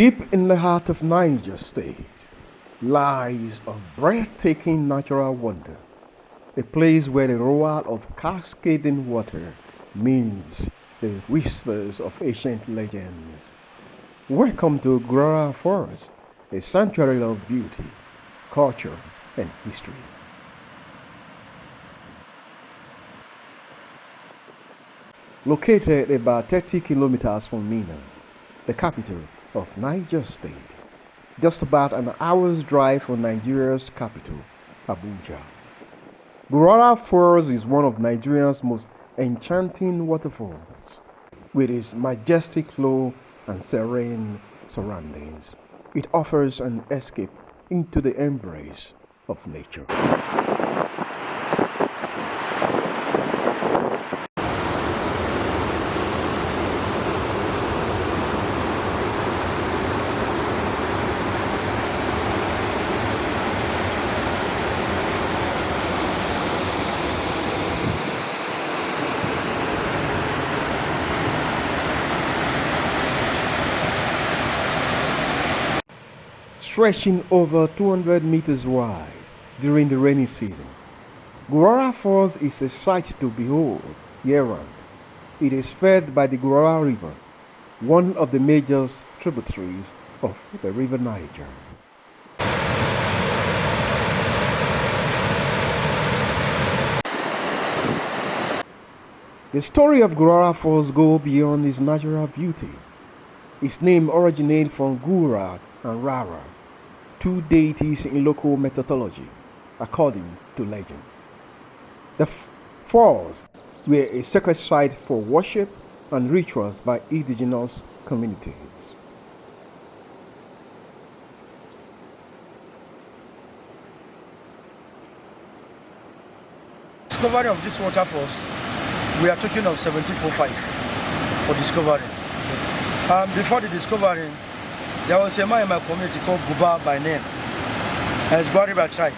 Deep in the heart of Niger State lies a breathtaking natural wonder, a place where the roar of cascading water meets the whispers of ancient legends. Welcome to Gurara Forest, a sanctuary of beauty, culture, and history. Located about 30 kilometers from Mina, the capital of Niger State, just about an hour's drive from Nigeria's capital, Abuja. Gurara Falls is one of Nigeria's most enchanting waterfalls. With its majestic flow and serene surroundings, it offers an escape into the embrace of nature. Stretching over 200 meters wide during the rainy season, Gurara Falls is a sight to behold year-round. It is fed by the Gurara River, one of the major tributaries of the River Niger. The story of Gurara Falls goes beyond its natural beauty. Its name originates from Gurara and Rara, two deities in local mythology, according to legend. The falls were a sacred site for worship and rituals by indigenous communities. Discovery of this waterfalls, we are talking of 1745 for discovery. Before the discovery, there was a man in my community called Gurara by name. And it's Gurara tribe.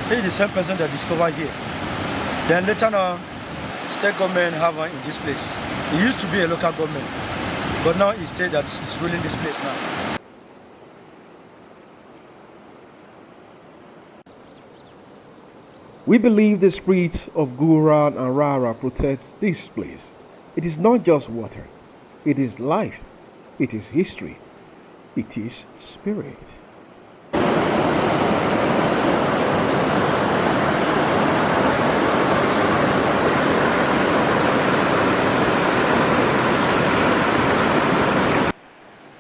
He is the same person that discovered here. Then later on, state government have one in this place. It used to be a local government, but now it's state that is ruling this place now. We believe the spirit of Gurara and Rara protects this place. It is not just water. It is life. It is history. It is spirit.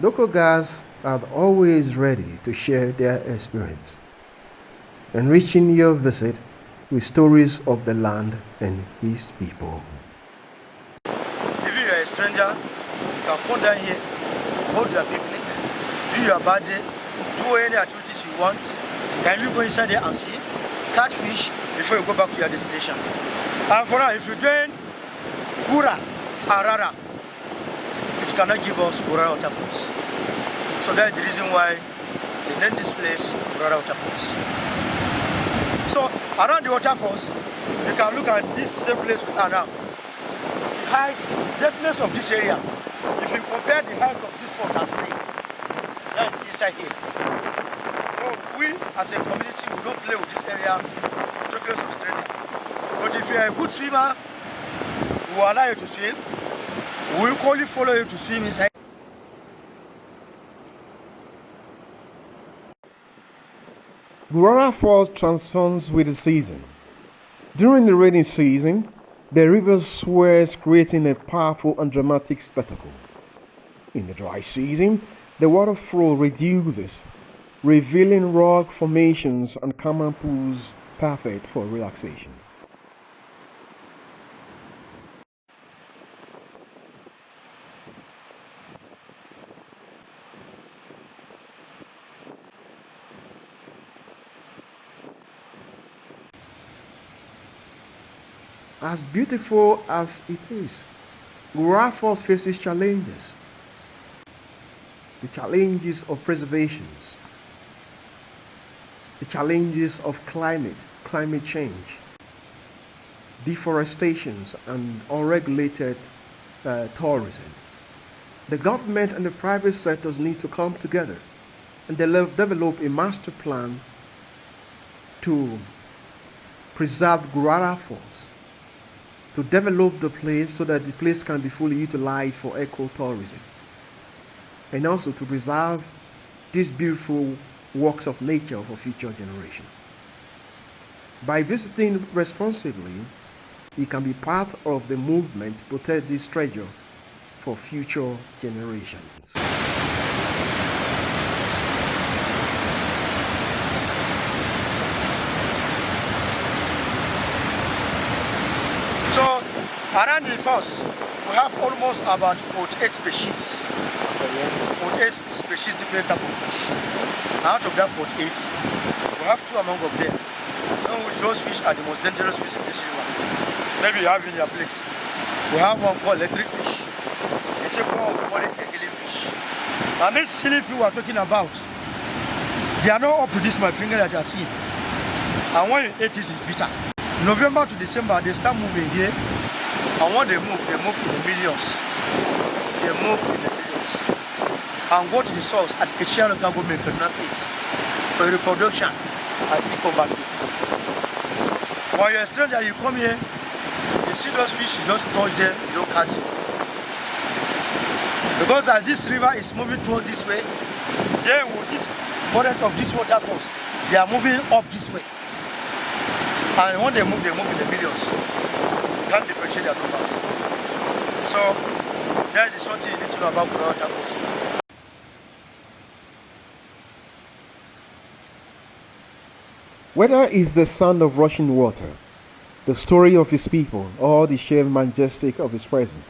Local guides are always ready to share their experience, enriching your visit with stories of the land and its people. If you are a stranger, you can come down here, hold your picnic, do your birthday, do any activities you want. You can even go inside there and see, catch fish before you go back to your destination. And for now, if you join Gurara and Rara, it cannot give us Gurara waterfalls. So that's the reason why they named this place Gurara waterfalls. So around the waterfalls, you can look at this same place with around. The height, the depthness of this area. If you compare the height of this water stream, that's inside here. So we as a community, we don't play with this area to close of stranger. But if you are a good swimmer, we will allow you to swim. We will only follow you to swim inside. Gurara Falls transforms with the season. During the rainy season, the river swells, creating a powerful and dramatic spectacle. In the dry season, the water flow reduces, revealing rock formations and common pools perfect for relaxation. As beautiful as it is, Gurara Falls faces challenges. The challenges of preservation, the challenges of climate change, deforestation, and unregulated tourism. The government and the private sectors need to come together and develop a master plan to preserve Gurara Falls, to develop the place so that the place can be fully utilized for ecotourism, and also to preserve these beautiful works of nature for future generations. By visiting responsibly, you can be part of the movement to protect this treasure for future generations. So around the falls, we have almost about 48 species. 48 species, different type of fish. Out of that 48, we have two among of them. Those fish are the most dangerous fish in this river. Maybe you have in your place. We have one called electric fish. The second one we call it angling fish. And this silly fish we are talking about, they are not up to this my finger that you are seeing. And when you eat it, it's bitter. November to December, they start moving here. And when they move in the millions. They move in the millions. And go to the source at Kechia local government, Kaduna State, for reproduction and still come back here. So, when you're a stranger, you come here, you see those fish, you just touch them, you don't catch them. Because as this river is moving towards this way, they will, this current of these waterfalls, they are moving up this way. And when they move in the millions. You can't differentiate their numbers. So, that is something you need to know about Gurara waterfalls. Whether it's the sound of rushing water, the story of his people, or the sheer majestic of his presence,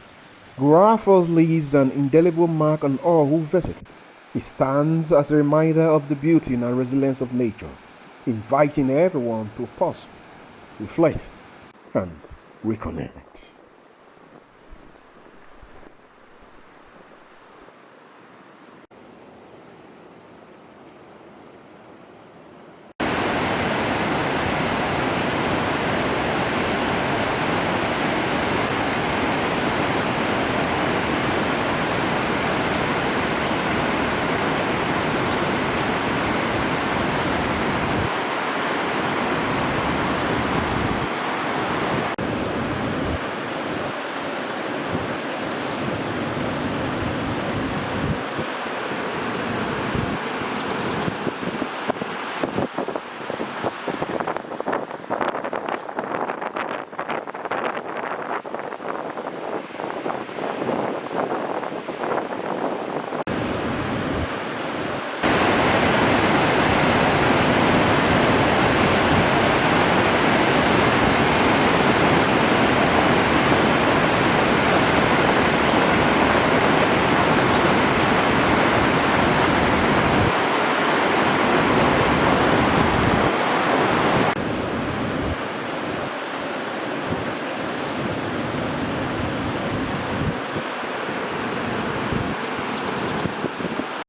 Gurara Falls leaves an indelible mark on all who visit. It stands as a reminder of the beauty and resilience of nature, inviting everyone to pause, reflect, and reconnect.